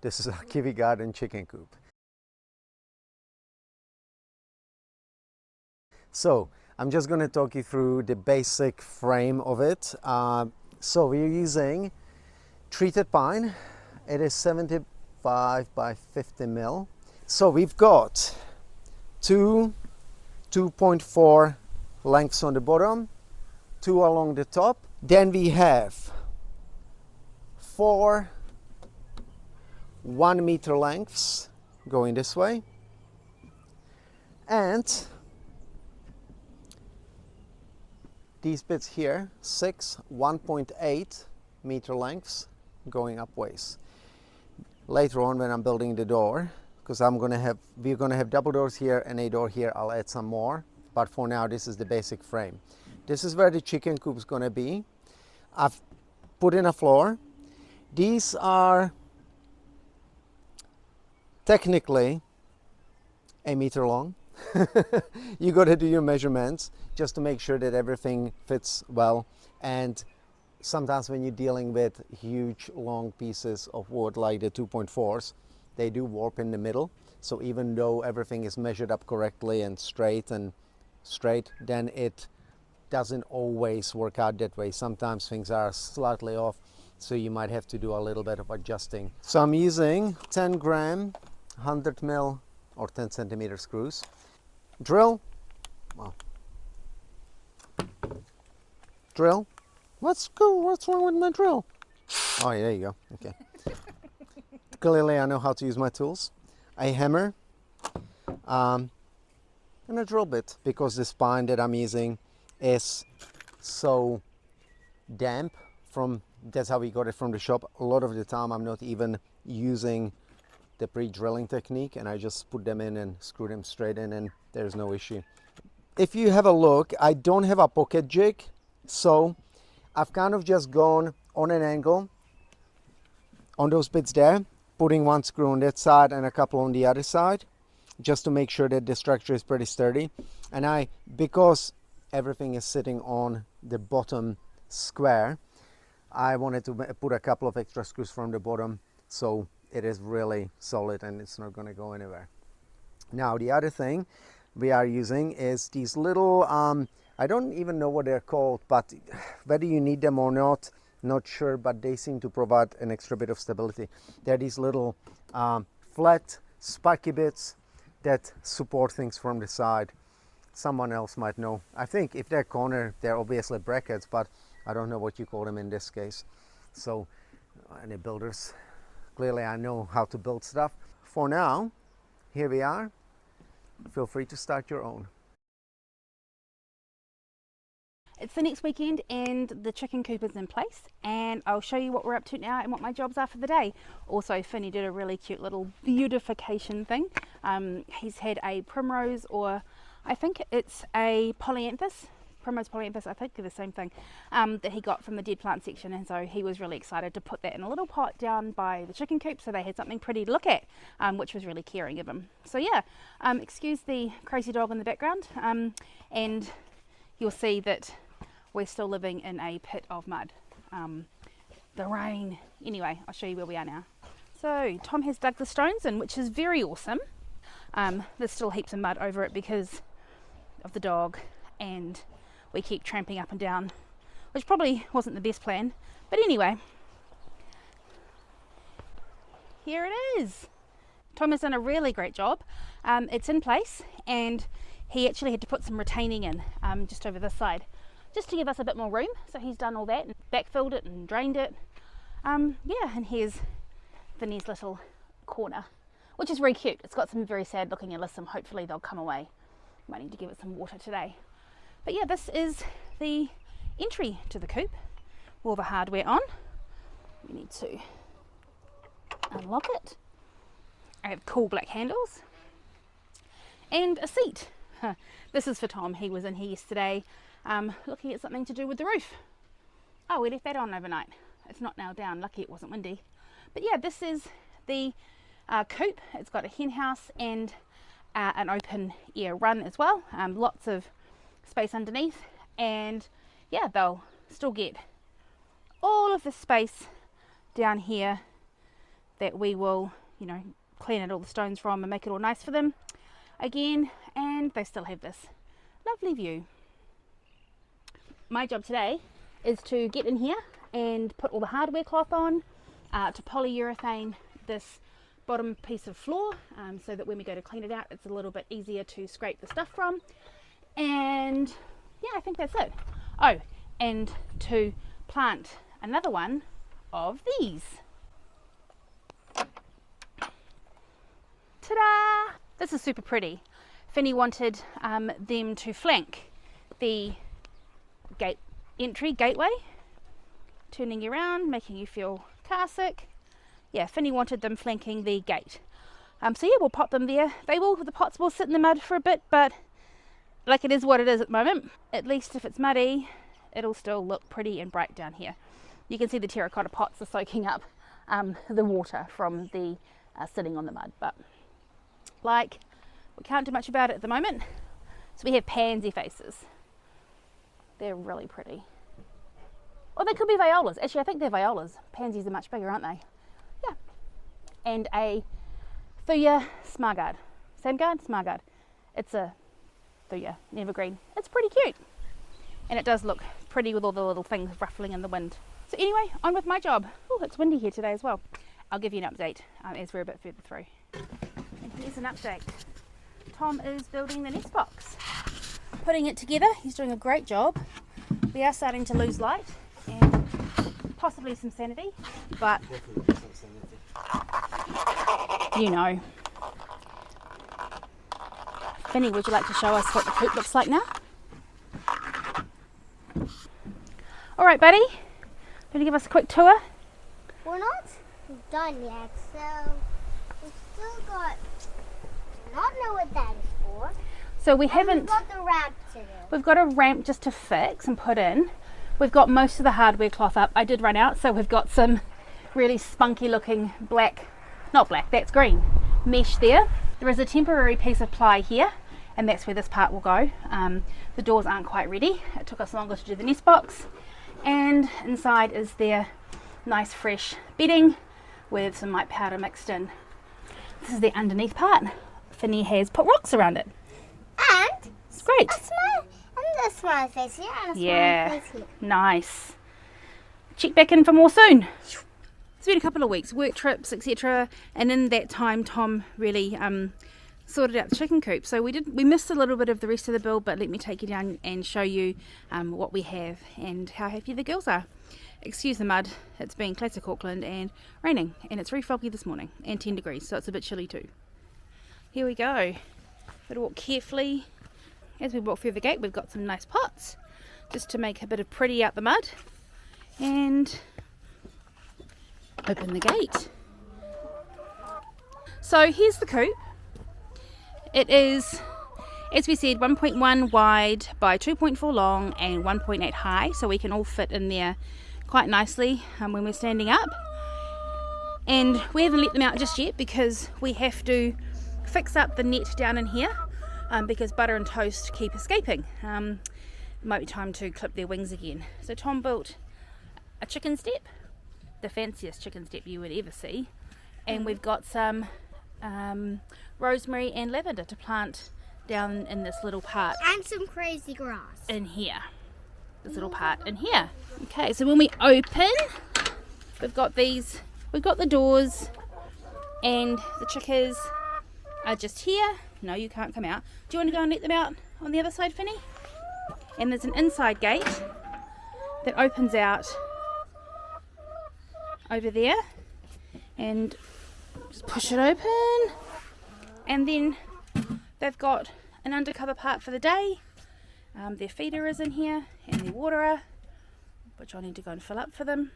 This is a Kiwi Garden chicken coop. So I'm just going to talk you through the basic frame of it. So we're using treated pine. It is 75 by 50 mil. So we've got two 2.4 lengths on the bottom, 2 along the top. Then we have 4 1 meter lengths going this way, and these bits here, 6 1.8 meter lengths going up ways. Later on, when I'm building the door, because we're gonna have double doors here and a door here, I'll add some more. But for now, this is the basic frame. This is where the chicken coop is gonna be. I've put in a floor. These are technically a meter long. You got to do your measurements just to make sure that everything fits well. And sometimes when you're dealing with huge long pieces of wood like the 2.4s, they do warp in the middle. So even though everything is measured up correctly and straight, then it doesn't always work out that way. Sometimes things are slightly off, so you might have to do a little bit of adjusting. So I'm using 10 gram 100 mil or 10 centimeter screws. Drill. Well, drill. What's wrong with my drill? Oh, yeah, there you go. Okay. Clearly I know how to use my tools. A hammer and a drill bit, because this pine that I'm using is so damp. That's how we got it from the shop. A lot of the time I'm not even using the pre-drilling technique, and I just put them in and screw them straight in, and there's no issue. If you have a look, I don't have a pocket jig, so I've kind of just gone on an angle on those bits there, putting one screw on that side and a couple on the other side, just to make sure that the structure is pretty sturdy. And because everything is sitting on the bottom square, I wanted to put a couple of extra screws from the bottom, so it is really solid and it's not going to go anywhere. Now the other thing we are using is these little, I don't even know what they're called, but whether you need them or not sure, but they seem to provide an extra bit of stability. They're these little flat spiky bits that support things from the side. Someone else might know. I think if they're corner, they're obviously brackets, but I don't know what you call them in this case. So any builders, clearly I know how to build stuff. For now, here we are. Feel free to start your own. It's the next weekend and the chicken coop is in place, and I'll show you what we're up to now and what my jobs are for the day. Also, Finney did a really cute little beautification thing. He's had a primrose, or I think it's a polyanthus, primrose polyanthus, I think they're the same thing, that he got from the dead plant section, and so he was really excited to put that in a little pot down by the chicken coop so they had something pretty to look at, which was really caring of him. So yeah, excuse the crazy dog in the background, and you'll see that we're still living in a pit of mud. The rain. Anyway, I'll show you where we are now. So Tom has dug the stones in, which is very awesome. There's still heaps of mud over it because of the dog, and we keep tramping up and down, which probably wasn't the best plan. But anyway, here it is. Tom has done a really great job. It's in place, and he actually had to put some retaining in just over this side, just to give us a bit more room. So he's done all that and backfilled it and drained it. Yeah, and here's Vinny's little corner, which is very cute. It's got some very sad looking alyssum. Hopefully they'll come away. Might need to give it some water today. But yeah, this is the entry to the coop. All the hardware on. We need to unlock it. I have cool black handles and a seat. This is for Tom. He was in here yesterday looking at something to do with the roof. Oh, we left that on overnight. It's not nailed down. Lucky it wasn't windy. But yeah, this is the coop. It's got a hen house and an open air run as well. Lots of space underneath, and yeah, they'll still get all of the space down here that we will, you know, clean out all the stones from and make it all nice for them again. And they still have this lovely view. My job today is to get in here and put all the hardware cloth on, to polyurethane this bottom piece of floor, so that when we go to clean it out, it's a little bit easier to scrape the stuff from. And yeah, I think that's it. Oh, and to plant another one of these. Ta-da! This is super pretty. Finny wanted them to flank the gateway, turning you around, making you feel car sick. Yeah, Finny wanted them flanking the gate. So yeah, we'll pop them there. The pots will sit in the mud for a bit, but like, it is what it is at the moment. At least if it's muddy, it'll still look pretty and bright down here. You can see the terracotta pots are soaking up the water from the sitting on the mud, but like, we can't do much about it at the moment. So we have pansy faces. They're really pretty. Or they could be violas. Actually, I think they're violas. Pansies are much bigger, aren't they? Yeah. And a Thuya Smargard. Sandgard? Smargard. It's a Thuya, an evergreen. It's pretty cute. And it does look pretty with all the little things ruffling in the wind. So anyway, on with my job. Oh, it's windy here today as well. I'll give you an update as we're a bit further through. And here's an update. Tom is building the nest box. Putting it together. He's doing a great job. We are starting to lose light and possibly some sanity, but you know. Finny, would you like to show us what the coop looks like now? Alright, buddy. Want to give us a quick tour? We're not done yet, so we've still got, I don't know what that is for. So we And haven't, we've got the ramp to do. we've got a ramp just to fix and put in. We've got most of the hardware cloth up. I did run out, so we've got some really spunky looking black, not black, that's green, mesh there. There is a temporary piece of ply here, and that's where this part will go. The doors aren't quite ready. It took us longer to do the nest box. And inside is their nice fresh bedding with some white powder mixed in. This is the underneath part. Finny has put rocks around it. And It's great. a smiley face here and a smiley Yeah, face here. nice. Check back in for more soon. It's been a couple of weeks, work trips, etc. And in that time, Tom really sorted out the chicken coop. So we missed a little bit of the rest of the build, but let me take you down and show you what we have and how happy the girls are. Excuse the mud, it's been classic Auckland and raining, and it's very foggy this morning and 10 degrees, so it's a bit chilly too. Here we go. Gotta walk carefully. As we walk through the gate, we've got some nice pots just to make a bit of pretty out the mud, and open the gate. So here's the coop. It is, as we said, 1.1 wide by 2.4 long and 1.8 high, so we can all fit in there quite nicely when we're standing up. And we haven't let them out just yet because we have to fix up the net down in here because Butter and Toast keep escaping. It might be time to clip their wings again. So Tom built a chicken step, the fanciest chicken step you would ever see, and we've got some rosemary and lavender to plant down in this little part And some crazy grass. in here. This little part in here. Okay, so when we open, we've got the doors, and the chickens are just here. No, you can't come out. Do you want to go and let them out on the other side, Finny? And there's an inside gate that opens out over there, and just push it open, and then they've got an undercover part for the day. Their feeder is in here and their waterer, which I need to go and fill up for them,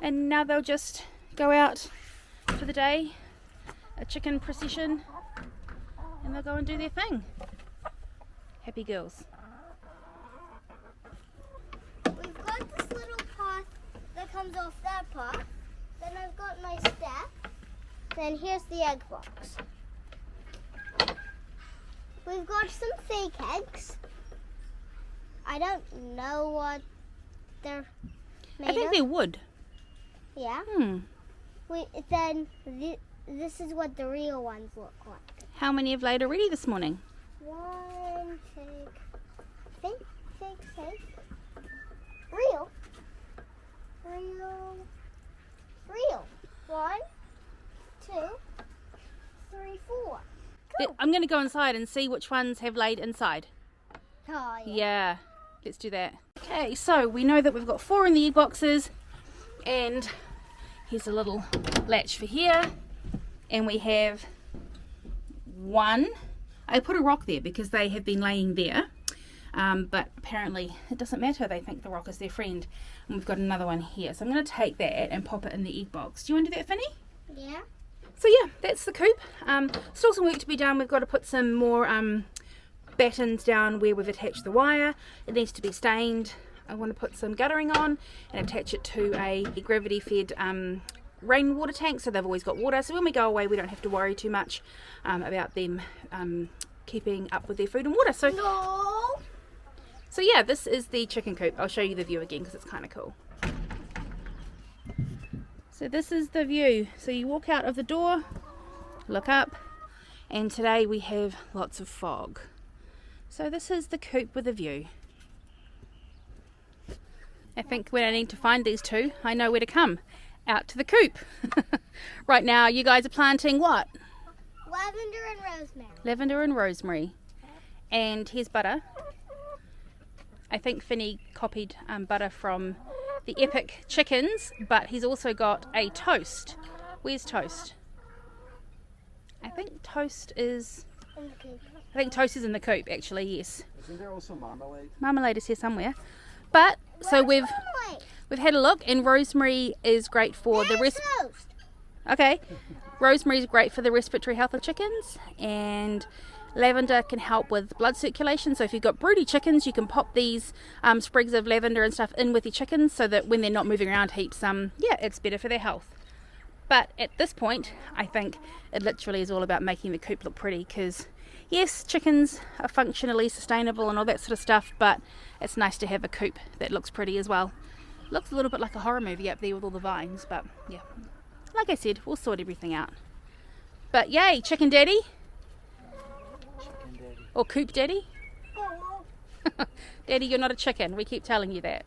and now they'll just go out for the day, a chicken procession, and they'll go and do their thing. Happy girls. We've got this little path that comes off that path. Then I've got my step. Then here's the egg box. We've got some fake eggs. I don't know what they're made I think of. they're wood. Yeah. This is what the real ones look like. How many have laid already this morning? One, take. Real. 1, 2, 3, 4. I'm going to go inside and see which ones have laid inside. Oh, Yeah, let's do that. Okay, so we know that we've got 4 in the egg boxes, and here's a little latch for here, and we have 1. I put a rock there because they have been laying there, but apparently it doesn't matter. They think the rock is their friend, and we've got another one here. So I'm going to take that and pop it in the egg box. Do you want to do that, Finny? Yeah. So yeah, that's the coop. Still some work to be done. We've got to put some more battens down where we've attached the wire. It needs to be stained. I want to put some guttering on and attach it to a gravity fed rainwater tank, so they've always got water, so when we go away we don't have to worry too much about them keeping up with their food and water. So yeah, this is the chicken coop. I'll show you the view again because it's kind of cool. So this is the view. So you walk out of the door, look up, and today we have lots of fog. So this is the coop with a view. I think when I need to find these two, I know where to come. Out to the coop. Right now you guys are planting what? Lavender and rosemary. Lavender and rosemary. And here's butter. I think Finny copied butter from the Epic chickens, but he's also got a toast. Where's toast? I think toast is In the coop. I think toast is in the coop actually, yes. Isn't there also marmalade? Marmalade is here somewhere. But so we've had a look, and rosemary is great for the Toast. Okay. Rosemary is great for the respiratory health of chickens, and lavender can help with blood circulation. So if you've got broody chickens, you can pop these sprigs of lavender and stuff in with your chickens so that when they're not moving around heaps, it's better for their health. But at this point, I think it literally is all about making the coop look pretty, because yes, chickens are functionally sustainable and all that sort of stuff, but it's nice to have a coop that looks pretty as well. Looks a little bit like a horror movie up there with all the vines, but yeah, like I said, we'll sort everything out. But yay, chicken daddy. Or coop daddy. Daddy, you're not a chicken. We keep telling you that.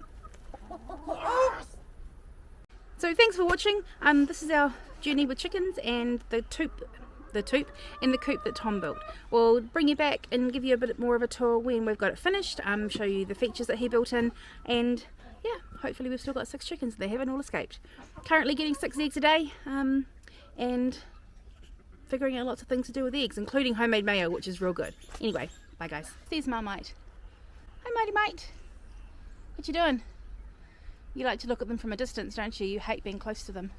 So thanks for watching. This is our journey with chickens and the coop and the coop that Tom built. We'll bring you back and give you a bit more of a tour when we've got it finished. Show you the features that he built in, and yeah, hopefully we've still got 6 chickens. They haven't all escaped. Currently getting 6 eggs a day, and figuring out lots of things to do with eggs, including homemade mayo, which is real good. Anyway, bye guys. There's Marmite. Hi matey mate. What you doing? You like to look at them from a distance, don't you? You hate being close to them.